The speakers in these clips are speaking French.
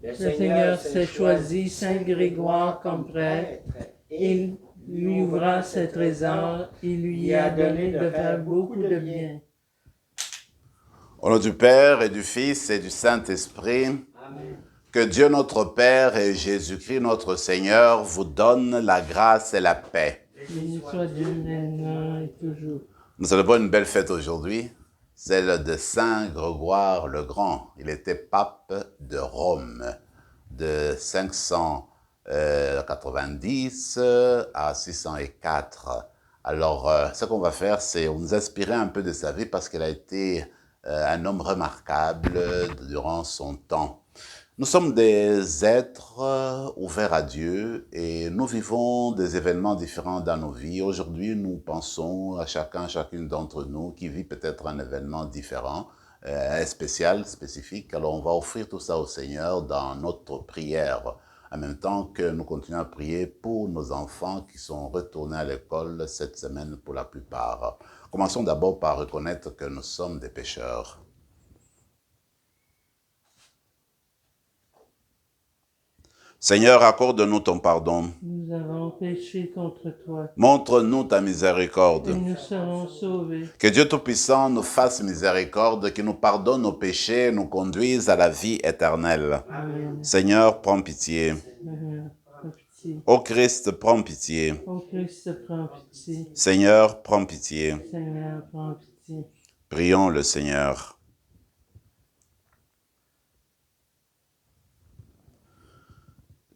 Le Seigneur s'est choisi Saint Grégoire comme prêtre, et lui ouvra ses trésors, il lui a donné de faire beaucoup de bien. Au nom du Père et du Fils et du Saint-Esprit, Amen. Que Dieu notre Père et Jésus-Christ notre Seigneur vous donnent la grâce et la paix. Béni soit Dieu maintenant et toujours. Nous célébrons une belle fête aujourd'hui, celle de Saint Grégoire le Grand. Il était pape de Rome de 590 à 604. Alors, ce qu'on va faire, c'est nous inspirer un peu de sa vie parce qu'il a été un homme remarquable durant son temps. Nous sommes des êtres ouverts à Dieu et nous vivons des événements différents dans nos vies. Aujourd'hui, nous pensons à chacune d'entre nous qui vit peut-être un événement différent, spécial, spécifique. Alors, on va offrir tout ça au Seigneur dans notre prière, en même temps que nous continuons à prier pour nos enfants qui sont retournés à l'école cette semaine pour la plupart. Commençons d'abord par reconnaître que nous sommes des pécheurs. Seigneur, accorde-nous ton pardon. Nous avons péché contre toi. Montre-nous ta miséricorde. Et nous serons sauvés. Que Dieu Tout-Puissant nous fasse miséricorde, qu'il nous pardonne nos péchés, nous conduise à la vie éternelle. Amen. Seigneur, prends pitié. Seigneur, prends pitié. Ô Christ, prends pitié. Ô Christ, prends pitié. Seigneur, prends pitié. Seigneur, prends pitié. Prions le Seigneur.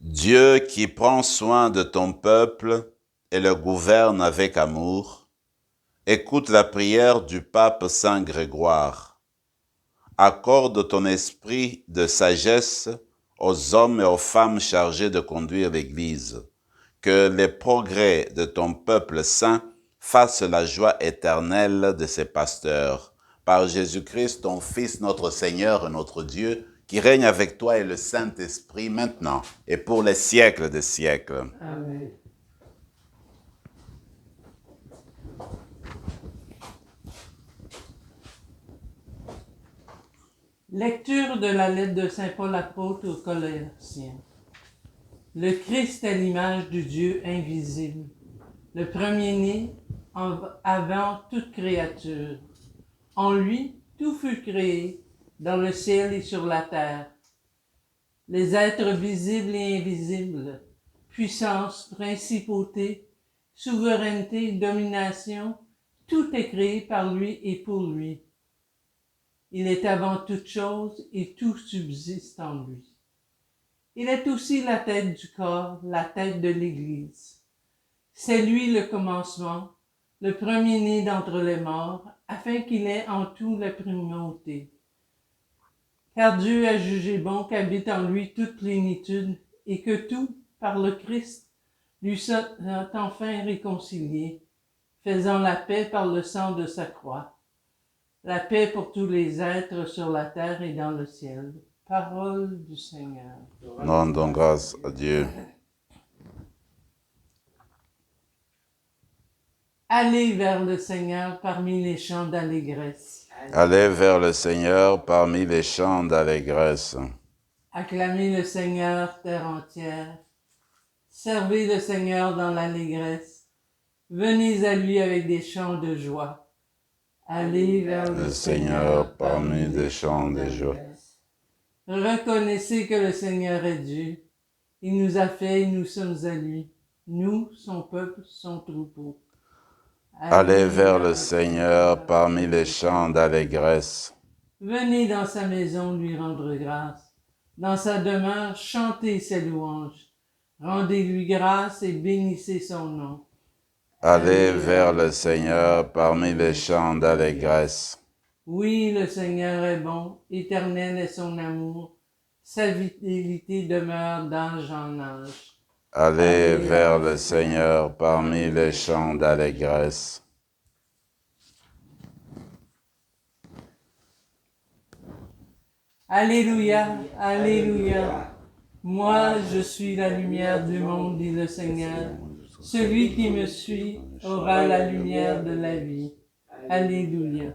Dieu qui prend soin de ton peuple et le gouverne avec amour, écoute la prière du pape Saint Grégoire. Accorde ton esprit de sagesse aux hommes et aux femmes chargés de conduire l'Église. Que les progrès de ton peuple saint fassent la joie éternelle de ses pasteurs. Par Jésus-Christ, ton Fils, notre Seigneur et notre Dieu, qui règne avec toi et le Saint-Esprit maintenant et pour les siècles des siècles. Amen. Lecture de la lettre de Saint Paul apôtre aux Colossiens. Le Christ est l'image du Dieu invisible, le premier-né avant toute créature. En lui, tout fut créé, dans le ciel et sur la terre. Les êtres visibles et invisibles, puissance, principauté, souveraineté, domination, tout est créé par lui et pour lui. Il est avant toute chose et tout subsiste en lui. Il est aussi la tête du corps, la tête de l'Église. C'est lui le commencement, le premier-né d'entre les morts, afin qu'il ait en tout la primauté. Car Dieu a jugé bon qu'habite en lui toute plénitude et que tout, par le Christ, lui soit enfin réconcilié, faisant la paix par le sang de sa croix. La paix pour tous les êtres sur la terre et dans le ciel. Parole du Seigneur. Rendons grâce à Dieu. Allez vers le Seigneur parmi les chants d'allégresse. Allez vers le Seigneur parmi les chants d'allégresse. Acclamez le Seigneur, terre entière. Servez le Seigneur dans l'allégresse. Venez à lui avec des chants de joie. Allez vers Le Seigneur parmi les chants de joie. Reconnaissez que le Seigneur est Dieu. Il nous a fait et nous sommes à lui. Nous, son peuple, son troupeau. Allez vers le Seigneur parmi les chants d'allégresse. Venez dans sa maison lui rendre grâce. Dans sa demeure, chantez ses louanges. Rendez-lui grâce et bénissez son nom. Allez vers le Seigneur parmi les chants d'allégresse. Oui, le Seigneur est bon, éternel est son amour. Sa fidélité demeure d'âge en âge. Allez vers le Seigneur parmi les chants d'allégresse. Alléluia, Alléluia. Moi, je suis la lumière du monde, dit le Seigneur. Celui qui me suit aura la lumière de la vie. Alléluia.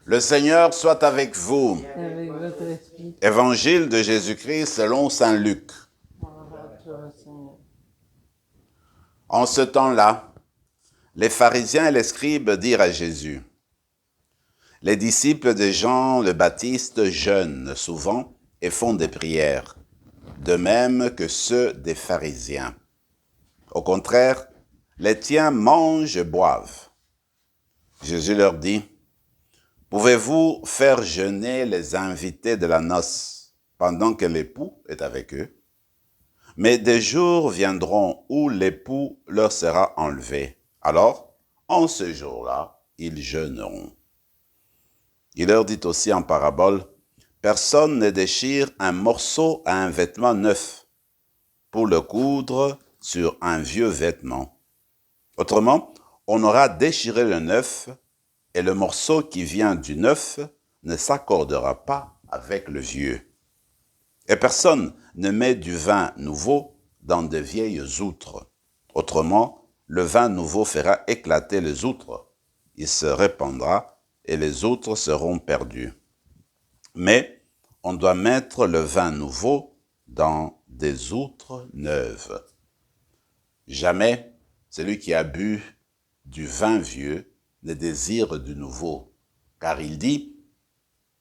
Le Seigneur soit avec vous. avec votre esprit. Évangile de Jésus-Christ selon saint Luc. Gloire à toi, Seigneur. En ce temps-là, les pharisiens et les scribes dirent à Jésus, « Les disciples de Jean le Baptiste jeûnent souvent et font des prières, de même que ceux des pharisiens. Au contraire, les tiens mangent et boivent. » Jésus leur dit, « Pouvez-vous faire jeûner les invités de la noce pendant que l'époux est avec eux? Mais des jours viendront où l'époux leur sera enlevé. Alors, en ce jour-là, ils jeûneront. » Il leur dit aussi en parabole, « Personne ne déchire un morceau à un vêtement neuf pour le coudre sur un vieux vêtement. Autrement, on aura déchiré le neuf et le morceau qui vient du neuf ne s'accordera pas avec le vieux. Et personne ne met du vin nouveau dans de vieilles outres. Autrement, le vin nouveau fera éclater les outres. Il se répandra et les outres seront perdues. Mais on doit mettre le vin nouveau dans des outres neuves. Jamais celui qui a bu du vin vieux ne désire du nouveau, car il dit,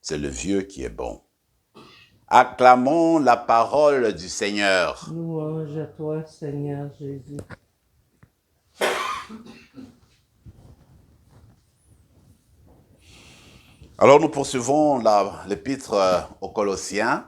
c'est le vieux qui est bon. Acclamons la parole du Seigneur. Louange à toi, Seigneur Jésus. Alors nous poursuivons l'épître aux Colossiens.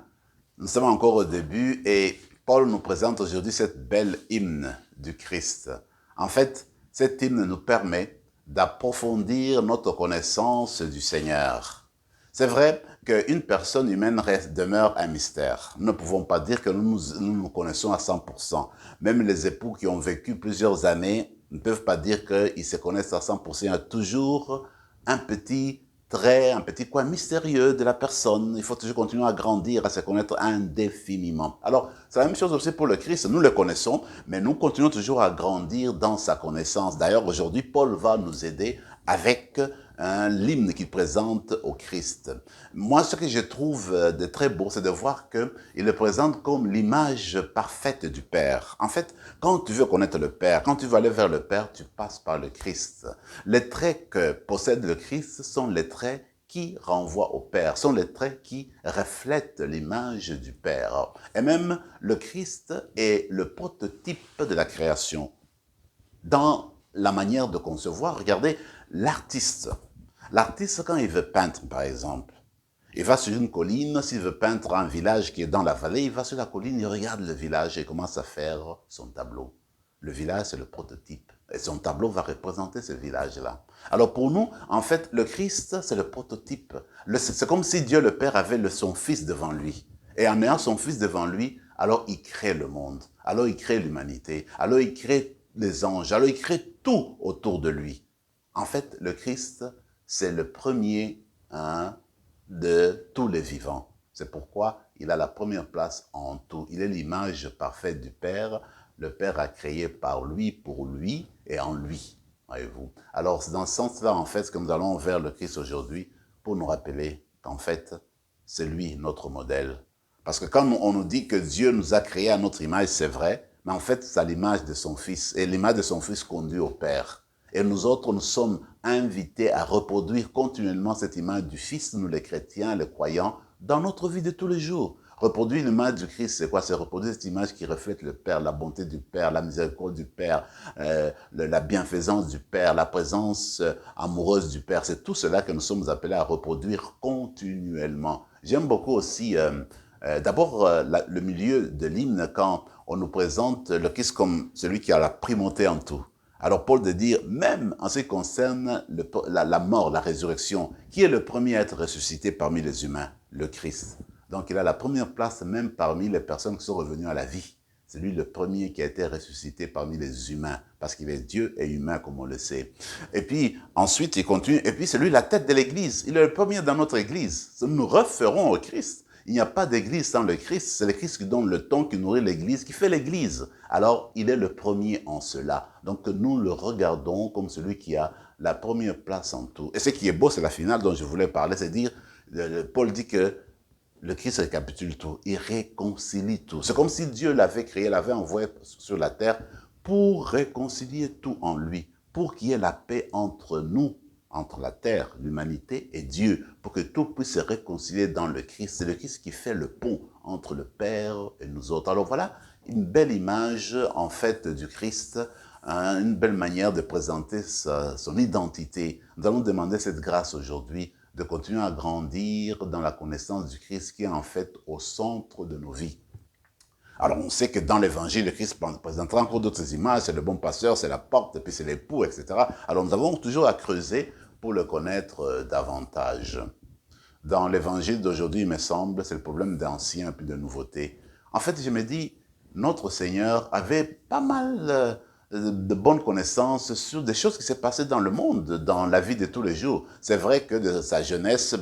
Nous sommes encore au début et Paul nous présente aujourd'hui cette belle hymne du Christ. En fait, cette hymne nous permet d'approfondir notre connaissance du Seigneur. C'est vrai qu'une personne humaine demeure un mystère. Nous ne pouvons pas dire que nous nous connaissons à 100%. Même les époux qui ont vécu plusieurs années ne peuvent pas dire qu'ils se connaissent à 100%. Il y a toujours un petit trait, un petit coin mystérieux de la personne. Il faut toujours continuer à grandir, à se connaître indéfiniment. Alors, c'est la même chose aussi pour le Christ. Nous le connaissons, mais nous continuons toujours à grandir dans sa connaissance. D'ailleurs, aujourd'hui, Paul va nous aider avec l'hymne qu'il présente au Christ. Moi, ce que je trouve de très beau, c'est de voir qu'il le présente comme l'image parfaite du Père. En fait, quand tu veux connaître le Père, quand tu veux aller vers le Père, tu passes par le Christ. Les traits que possède le Christ sont les traits qui renvoient au Père, sont les traits qui reflètent l'image du Père. Et même le Christ est le prototype de la création. Dans la manière de concevoir, regardez, l'artiste. L'artiste, quand il veut peindre, par exemple, il va sur une colline, s'il veut peindre un village qui est dans la vallée, il va sur la colline, il regarde le village et commence à faire son tableau. Le village, c'est le prototype. Et son tableau va représenter ce village-là. Alors pour nous, en fait, le Christ, c'est le prototype. C'est comme si Dieu le Père avait son Fils devant lui. Et en ayant son Fils devant lui, alors il crée le monde. Alors il crée l'humanité. Alors il crée les anges. Alors il crée tout autour de lui. En fait, le Christ, c'est le premier de tous les vivants. C'est pourquoi il a la première place en tout. Il est l'image parfaite du Père. Le Père a créé par lui, pour lui et en lui. Voyez-vous. Alors, c'est dans ce sens-là, en fait, que nous allons vers le Christ aujourd'hui pour nous rappeler qu'en fait, c'est lui notre modèle. Parce que quand on nous dit que Dieu nous a créés à notre image, c'est vrai, mais en fait, c'est à l'image de son Fils. Et l'image de son Fils conduit au Père. Et nous autres, nous sommes invités à reproduire continuellement cette image du Fils, nous les chrétiens, les croyants, dans notre vie de tous les jours. Reproduire l'image du Christ, c'est quoi? C'est reproduire cette image qui reflète le Père, la bonté du Père, la miséricorde du Père, la bienfaisance du Père, la présence amoureuse du Père. C'est tout cela que nous sommes appelés à reproduire continuellement. J'aime beaucoup aussi, d'abord, le milieu de l'hymne quand on nous présente le Christ comme celui qui a la primauté en tout. Alors Paul de dire, même en ce qui concerne la mort, la résurrection, qui est le premier à être ressuscité parmi les humains? Le Christ. Donc il a la première place même parmi les personnes qui sont revenues à la vie. C'est lui le premier qui a été ressuscité parmi les humains, parce qu'il est Dieu et humain comme on le sait. Et puis ensuite il continue, et puis c'est lui la tête de l'Église. Il est le premier dans notre Église. Nous nous referons au Christ. Il n'y a pas d'église sans le Christ. C'est le Christ qui donne le ton, qui nourrit l'église, qui fait l'église. Alors, il est le premier en cela. Donc, nous le regardons comme celui qui a la première place en tout. Et ce qui est beau, c'est la finale dont je voulais parler, c'est dire, Paul dit que le Christ récapitule tout, il réconcilie tout. C'est comme si Dieu l'avait créé, l'avait envoyé sur la terre pour réconcilier tout en lui, pour qu'il y ait la paix entre nous, entre la terre, l'humanité et Dieu, pour que tout puisse se réconcilier dans le Christ. C'est le Christ qui fait le pont entre le Père et nous autres. Alors voilà une belle image en fait du Christ, une belle manière de présenter son identité. Nous allons demander cette grâce aujourd'hui de continuer à grandir dans la connaissance du Christ qui est en fait au centre de nos vies. Alors on sait que dans l'évangile, le Christ présentera encore d'autres images, c'est le bon pasteur, c'est la porte, et puis c'est l'époux, etc. Alors nous avons toujours à creuser pour le connaître davantage. Dans l'évangile d'aujourd'hui, il me semble, c'est le problème d'ancien puis de nouveauté. En fait, je me dis, notre Seigneur avait pas mal de bonnes connaissances sur des choses qui s'est passées dans le monde, dans la vie de tous les jours. C'est vrai que de sa jeunesse,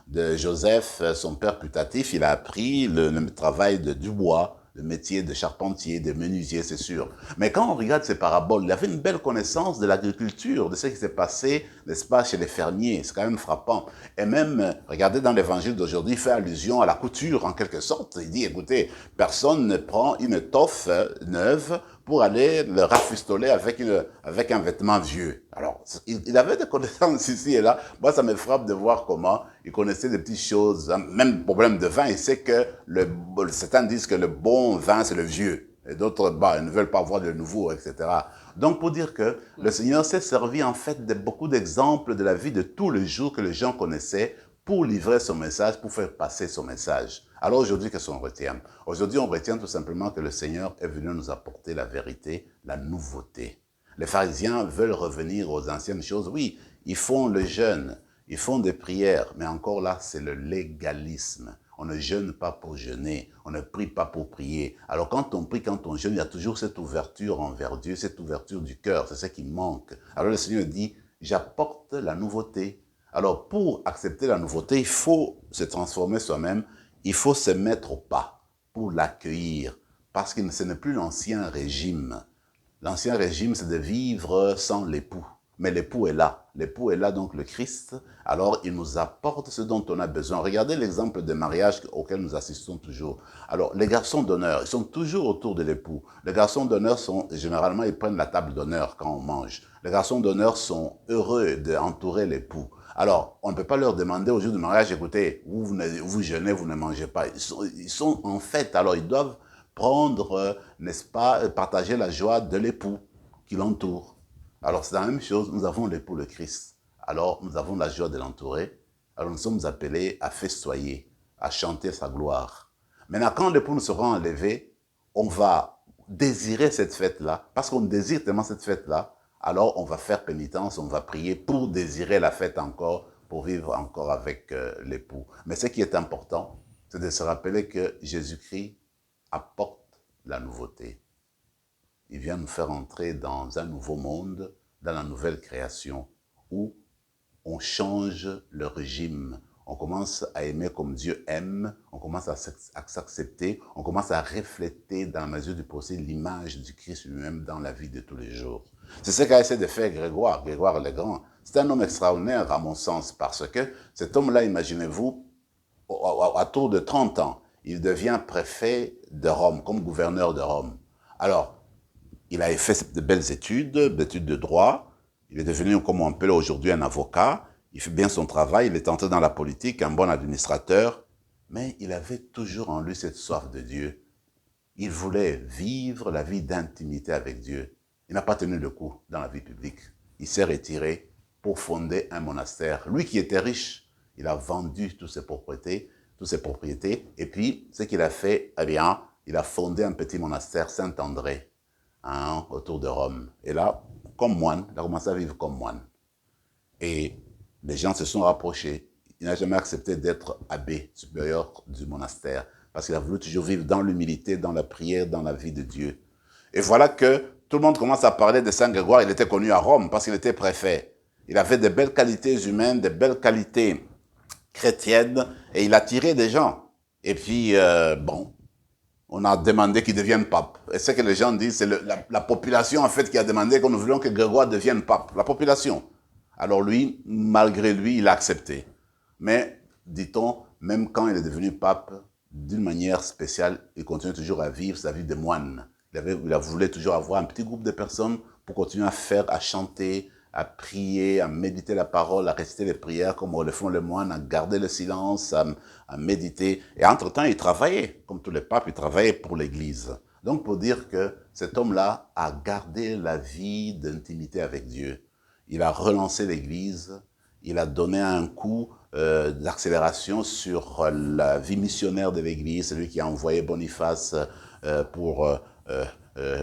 de Joseph, son père putatif, il a appris le travail du bois, le métier de charpentier, de menuisier, c'est sûr. Mais quand on regarde ces paraboles, il avait une belle connaissance de l'agriculture, de ce qui s'est passé, n'est-ce pas, chez les fermiers. C'est quand même frappant. Et même, regardez dans l'évangile d'aujourd'hui, il fait allusion à la couture, en quelque sorte. Il dit, écoutez, personne ne prend une étoffe neuve pour aller le rafistoler avec un vêtement vieux. Alors, il avait des connaissances ici et là. Moi, ça me frappe de voir comment il connaissait des petites choses. Même problème de vin, il sait que certains disent que le bon vin, c'est le vieux. Et d'autres, ils ne veulent pas voir de nouveau, etc. Donc, pour dire que le Seigneur s'est servi en fait de beaucoup d'exemples de la vie de tous les jours que les gens connaissaient pour livrer son message, pour faire passer son message. Alors aujourd'hui, qu'est-ce qu'on retient? Aujourd'hui, on retient tout simplement que le Seigneur est venu nous apporter la vérité, la nouveauté. Les pharisiens veulent revenir aux anciennes choses. Oui, ils font le jeûne, ils font des prières, mais encore là, c'est le légalisme. On ne jeûne pas pour jeûner, on ne prie pas pour prier. Alors quand on prie, quand on jeûne, il y a toujours cette ouverture envers Dieu, cette ouverture du cœur, c'est ce qui manque. Alors le Seigneur dit, j'apporte la nouveauté. Alors pour accepter la nouveauté, il faut se transformer soi-même, il faut se mettre au pas pour l'accueillir, parce que ce n'est plus l'ancien régime. L'ancien régime, c'est de vivre sans l'époux. Mais l'époux est là. L'époux est là, donc le Christ. Alors, il nous apporte ce dont on a besoin. Regardez l'exemple de mariage auquel nous assistons toujours. Alors, les garçons d'honneur, ils sont toujours autour de l'époux. Les garçons d'honneur généralement, ils prennent la table d'honneur quand on mange. Les garçons d'honneur sont heureux d'entourer l'époux. Alors, on ne peut pas leur demander au jour du mariage, écoutez, vous jeûnez, vous ne mangez pas. Ils sont en fête, alors ils doivent prendre, n'est-ce pas, partager la joie de l'époux qui l'entoure. Alors, c'est la même chose, nous avons l'époux, le Christ. Alors, nous avons la joie de l'entourer. Alors, nous sommes appelés à festoyer, à chanter sa gloire. Maintenant, quand l'époux nous sera enlevé, on va désirer cette fête-là, parce qu'on désire tellement cette fête-là, alors on va faire pénitence, on va prier pour désirer la fête encore, pour vivre encore avec l'époux. Mais ce qui est important, c'est de se rappeler que Jésus-Christ apporte la nouveauté. Il vient nous faire entrer dans un nouveau monde, dans la nouvelle création, où on change le régime. On commence à aimer comme Dieu aime, on commence à s'accepter, on commence à refléter dans la mesure du possible l'image du Christ lui-même dans la vie de tous les jours. C'est ce qu'a essayé de faire Grégoire le Grand. C'est un homme extraordinaire à mon sens, parce que cet homme-là, imaginez-vous, à tour de 30 ans, il devient préfet de Rome, comme gouverneur de Rome. Alors, il a fait de belles études de droit, il est devenu, comme on appelle aujourd'hui, un avocat, il fait bien son travail, il est entré dans la politique, un bon administrateur, mais il avait toujours en lui cette soif de Dieu. Il voulait vivre la vie d'intimité avec Dieu. Il n'a pas tenu le coup dans la vie publique. Il s'est retiré pour fonder un monastère. Lui qui était riche, il a vendu toutes ses propriétés, et puis ce qu'il a fait, eh bien, il a fondé un petit monastère Saint-André, autour de Rome. Et là, comme moine, il a commencé à vivre comme moine. Et les gens se sont rapprochés. Il n'a jamais accepté d'être abbé supérieur du monastère, parce qu'il a voulu toujours vivre dans l'humilité, dans la prière, dans la vie de Dieu. Et voilà que tout le monde commence à parler de Saint Grégoire. Il était connu à Rome parce qu'il était préfet. Il avait de belles qualités humaines, de belles qualités chrétiennes, et il attirait des gens. Et puis, bon, on a demandé qu'il devienne pape. Et ce que les gens disent, c'est la population, en fait, qui a demandé que nous voulions que Grégoire devienne pape. La population. Alors lui, malgré lui, il a accepté. Mais, dit-on, même quand il est devenu pape, d'une manière spéciale, il continue toujours à vivre sa vie de moine. Il a voulu toujours avoir un petit groupe de personnes pour continuer à faire, à chanter, à prier, à méditer la parole, à réciter les prières comme le font les moines, à garder le silence, à méditer. Et entre-temps, il travaillait, comme tous les papes, il travaillait pour l'Église. Donc, pour dire que cet homme-là a gardé la vie d'intimité avec Dieu. Il a relancé l'Église, il a donné un coup d'accélération sur la vie missionnaire de l'Église, celui qui a envoyé Boniface pour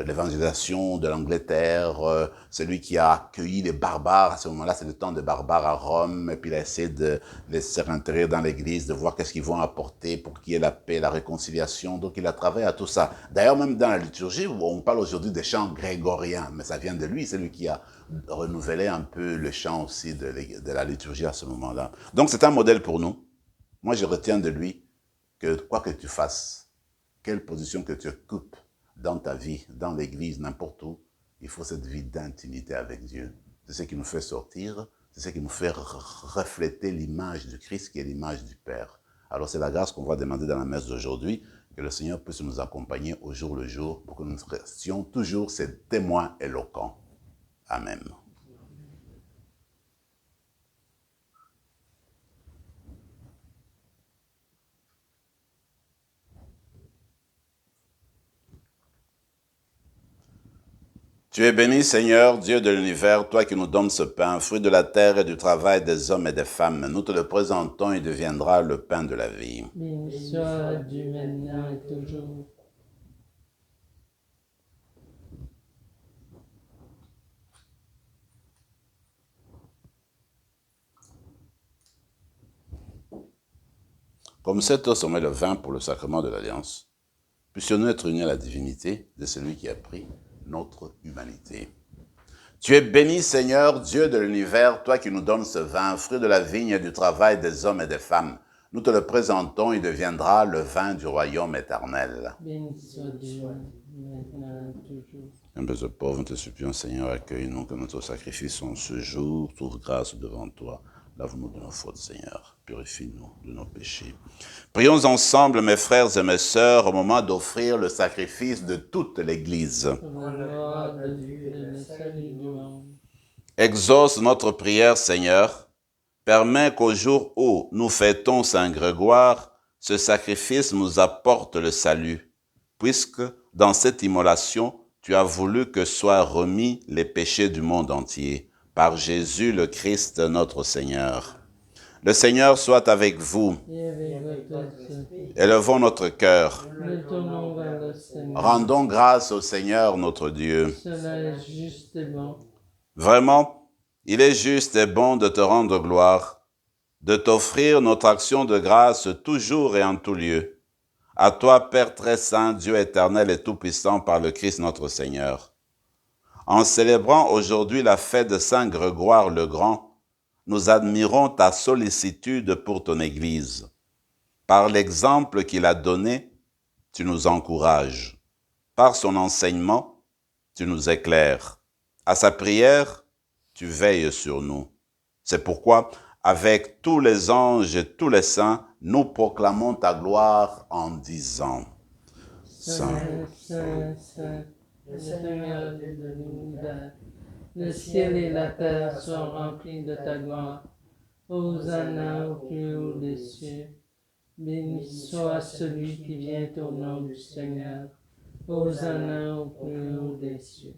l'évangélisation de l'Angleterre, celui qui a accueilli les barbares. À ce moment-là, c'est le temps des barbares à Rome, et puis il a essayé de les faire intégrer dans l'Église, de voir qu'est-ce qu'ils vont apporter pour qu'il y ait la paix, la réconciliation. Donc il a travaillé à tout ça. D'ailleurs, même dans la liturgie, on parle aujourd'hui des chants grégoriens, mais ça vient de lui, c'est lui qui a renouvelé un peu le chant aussi de la liturgie à ce moment-là. Donc c'est un modèle pour nous. Moi, je retiens de lui que quoi que tu fasses, quelle position que tu occupes dans ta vie, dans l'église, n'importe où, il faut cette vie d'intimité avec Dieu. C'est ce qui nous fait sortir, c'est ce qui nous fait refléter l'image du Christ qui est l'image du Père. Alors c'est la grâce qu'on va demander dans la messe d'aujourd'hui, que le Seigneur puisse nous accompagner au jour le jour pour que nous restions toujours ces témoins éloquents. Amen. Tu es béni, Seigneur, Dieu de l'univers, toi qui nous donnes ce pain, fruit de la terre et du travail des hommes et des femmes. Nous te le présentons, il deviendra le pain de la vie. Béni soit Dieu maintenant et toujours. Comme cet os met le vin pour le sacrement de l'Alliance, puissions-nous être unis à la divinité de celui qui a pris notre humanité. Tu es béni, Seigneur, Dieu de l'univers, toi qui nous donnes ce vin, fruit de la vigne et du travail des hommes et des femmes. Nous te le présentons, il deviendra le vin du royaume éternel. Béni soit Dieu maintenant et toujours. Un peu de pauvre, nous te supplions, Seigneur, accueille-nous que notre sacrifice en ce jour trouve grâce devant toi. Lave-nous de nos fautes, Seigneur. Purifie-nous de nos péchés. Prions ensemble, mes frères et mes sœurs, au moment d'offrir le sacrifice de toute l'Église. Pour la gloire de Dieu et le salut du monde. Exauce notre prière, Seigneur. Permets qu'au jour où nous fêtons Saint Grégoire, ce sacrifice nous apporte le salut, puisque dans cette immolation, tu as voulu que soient remis les péchés du monde entier, par Jésus le Christ notre Seigneur. Le Seigneur soit avec vous. Et avec votre esprit. Élevons notre cœur. Nous tournons vers le Seigneur. Rendons grâce au Seigneur notre Dieu. Cela est juste et bon. Vraiment, il est juste et bon de te rendre gloire, de t'offrir notre action de grâce toujours et en tout lieu. À toi, Père très saint, Dieu éternel et tout-puissant par le Christ notre Seigneur. En célébrant aujourd'hui la fête de Saint Grégoire le Grand, nous admirons ta sollicitude pour ton Église. Par l'exemple qu'il a donné, tu nous encourages. Par son enseignement, tu nous éclaires. À sa prière, tu veilles sur nous. C'est pourquoi, avec tous les anges et tous les saints, nous proclamons ta gloire en disant: Saint, Saint, Saint, le Seigneur Dieu de l'univers, le ciel et la terre sont remplis de ta gloire. Hosanna au plus haut des cieux. Béni soit celui qui vient au nom du Seigneur. Hosanna au plus haut des cieux.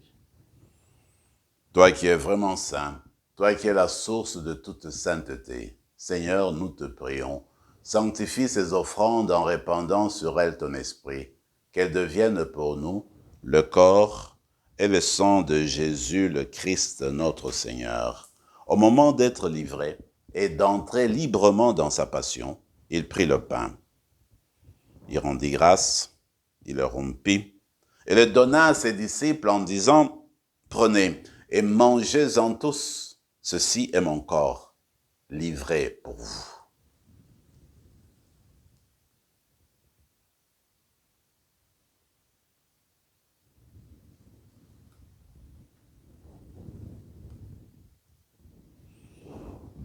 Toi qui es vraiment saint, toi qui es la source de toute sainteté, Seigneur, nous te prions, sanctifie ces offrandes en répandant sur elles ton esprit, qu'elles deviennent pour nous le corps et le sang de Jésus le Christ notre Seigneur. Au moment d'être livré et d'entrer librement dans sa passion, il prit le pain. Il rendit grâce, il le rompit et le donna à ses disciples en disant: prenez et mangez-en tous, ceci est mon corps, livré pour vous.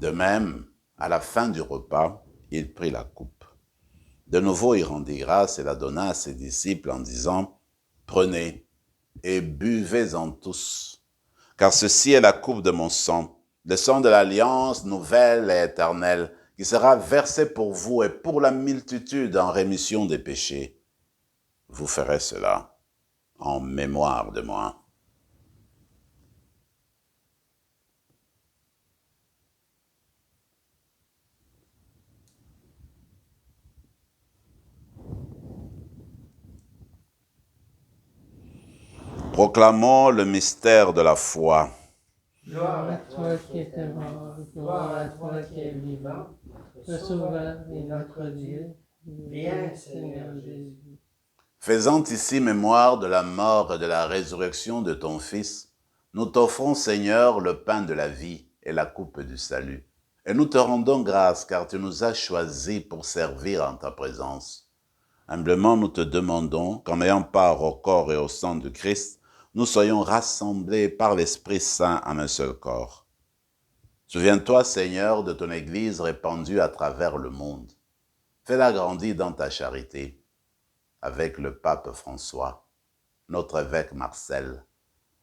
De même, à la fin du repas, il prit la coupe. De nouveau, il rendit grâce et la donna à ses disciples en disant, « Prenez et buvez-en tous, car ceci est la coupe de mon sang, le sang de l'alliance nouvelle et éternelle, qui sera versé pour vous et pour la multitude en rémission des péchés. Vous ferez cela en mémoire de moi. » Proclamons le mystère de la foi. Gloire à toi qui es mort, gloire à toi qui es vivant, le Sauveur et notre Dieu. Viens, Seigneur Jésus. Faisant ici mémoire de la mort et de la résurrection de ton Fils, nous t'offrons, Seigneur, le pain de la vie et la coupe du salut. Et nous te rendons grâce car tu nous as choisis pour servir en ta présence. Humblement, nous te demandons qu'en ayant part au corps et au sang de Christ, nous soyons rassemblés par l'Esprit Saint en un seul corps. Souviens-toi, Seigneur, de ton Église répandue à travers le monde. Fais-la grandir dans ta charité, avec le pape François, notre évêque Marcel,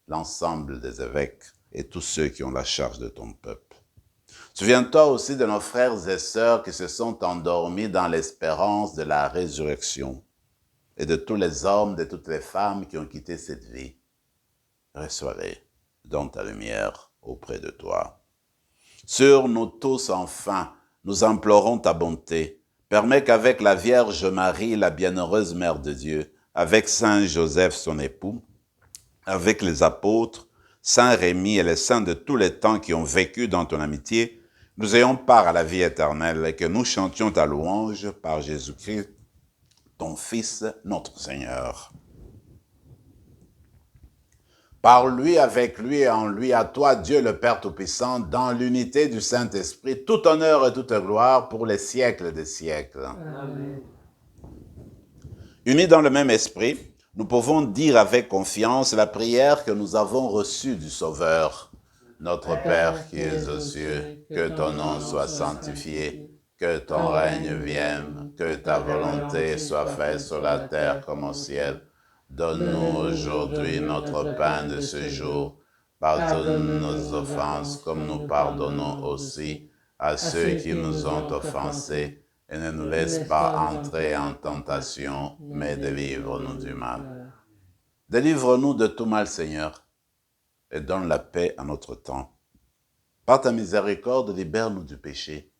l'ensemble des évêques et tous ceux qui ont la charge de ton peuple. Souviens-toi aussi de nos frères et sœurs qui se sont endormis dans l'espérance de la résurrection et de tous les hommes, de toutes les femmes qui ont quitté cette vie. Reçois-les dans ta lumière auprès de toi. Sur nous tous, enfin, nous implorons ta bonté. Permets qu'avec la Vierge Marie, la bienheureuse Mère de Dieu, avec Saint Joseph, son époux, avec les apôtres, Saint Rémy et les saints de tous les temps qui ont vécu dans ton amitié, nous ayons part à la vie éternelle et que nous chantions ta louange par Jésus-Christ, ton Fils, notre Seigneur. Par lui, avec lui et en lui, à toi, Dieu le Père Tout-Puissant, dans l'unité du Saint-Esprit, tout honneur et toute gloire pour les siècles des siècles. Amen. Unis dans le même esprit, nous pouvons dire avec confiance la prière que nous avons reçue du Sauveur. Notre Père qui es aux cieux, que ton nom soit sanctifié, que ton règne vienne, que ta volonté soit faite sur la terre comme au ciel. Donne-nous aujourd'hui notre pain de ce jour. Pardonne nos offenses comme nous pardonnons aussi à ceux qui nous ont offensés. Et ne nous laisse pas entrer en tentation, mais délivre-nous du mal. Délivre-nous de tout mal, Seigneur, et donne la paix à notre temps. Par ta miséricorde, libère-nous du péché.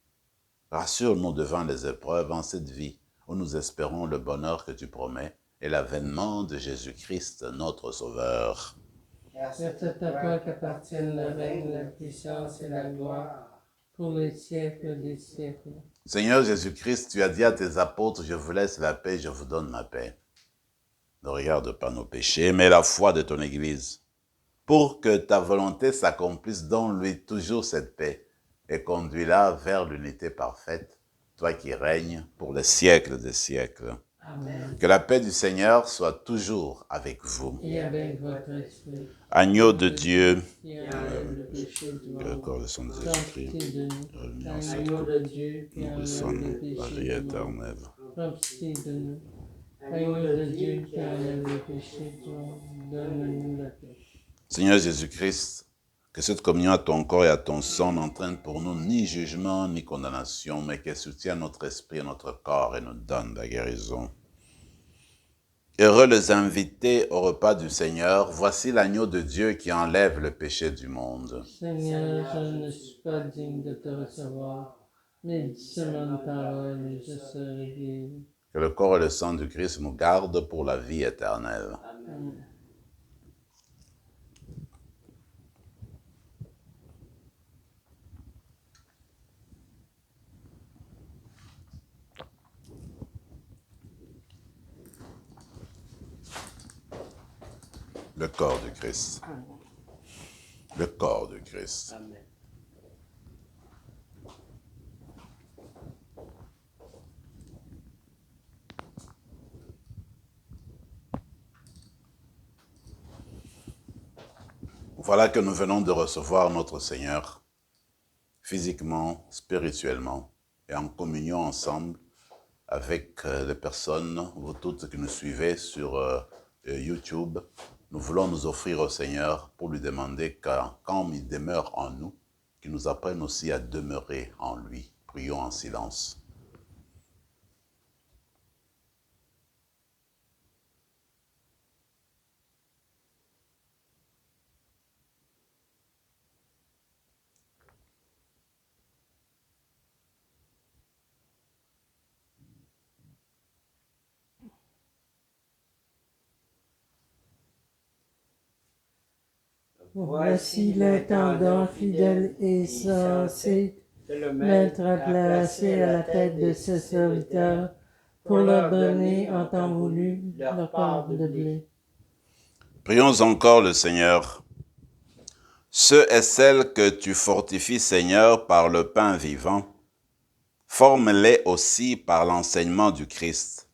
Rassure-nous devant les épreuves en cette vie, où nous espérons le bonheur que tu promets et l'avènement de Jésus-Christ, notre Sauveur. C'est à toi qu'appartiennent le règne, la puissance et la gloire, pour les siècles des siècles. Seigneur Jésus-Christ, tu as dit à tes apôtres, je vous laisse la paix, je vous donne ma paix. Ne regarde pas nos péchés, mais la foi de ton Église, pour que ta volonté s'accomplisse dans lui toujours cette paix, et conduis-la vers l'unité parfaite, toi qui règnes pour les siècles des siècles. Amen. Que la paix du Seigneur soit toujours avec vous. Et avec votre esprit. Agneau de Dieu, Qui enlève le péché du que le monde. corps de son Jésus-Christ, Pitié de nous. revenu en cette Agneau de Dieu qui nous enlève le sonne la péché vie du monde. éternelle. Pitié de nous. Agneau de Dieu qui enlève le péché du monde. Donne-nous la paix. Seigneur Jésus-Christ, que cette communion à ton corps et à ton sang n'entraîne pour nous ni jugement ni condamnation, mais qu'elle soutienne notre esprit et notre corps et nous donne la guérison. Heureux les invités au repas du Seigneur, voici l'agneau de Dieu qui enlève le péché du monde. Seigneur, je ne suis pas digne de te recevoir, mais dis seulement une parole et je serai guéri. Que le corps et le sang du Christ nous gardent pour la vie éternelle. Amen. Le corps du Christ. Le corps du Christ. Amen. Voilà que nous venons de recevoir notre Seigneur. physiquement, spirituellement, et en communion ensemble avec les personnes, vous toutes qui nous suivez sur YouTube. Nous voulons nous offrir au Seigneur pour lui demander quand il demeure en nous, qu'il nous apprenne aussi à demeurer en lui. Prions en silence. Voici l'intendant fidèle et sensé de le mettre à placer à la tête de ses serviteurs pour leur donner en temps voulu leur part de blé. Prions encore le Seigneur. Ceux et celles que tu fortifies, Seigneur, par le pain vivant, forme-les aussi par l'enseignement du Christ,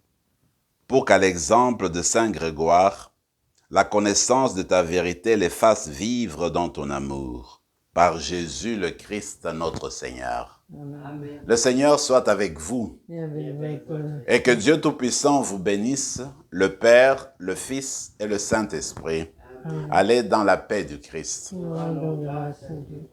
pour qu'à l'exemple de Saint Grégoire, la connaissance de ta vérité les fasse vivre dans ton amour. Par Jésus le Christ, notre Seigneur. Amen. Le Seigneur soit avec vous. Et que Dieu Tout-Puissant vous bénisse, le Père, le Fils et le Saint-Esprit. Allez dans la paix du Christ. Rendons grâce à Dieu.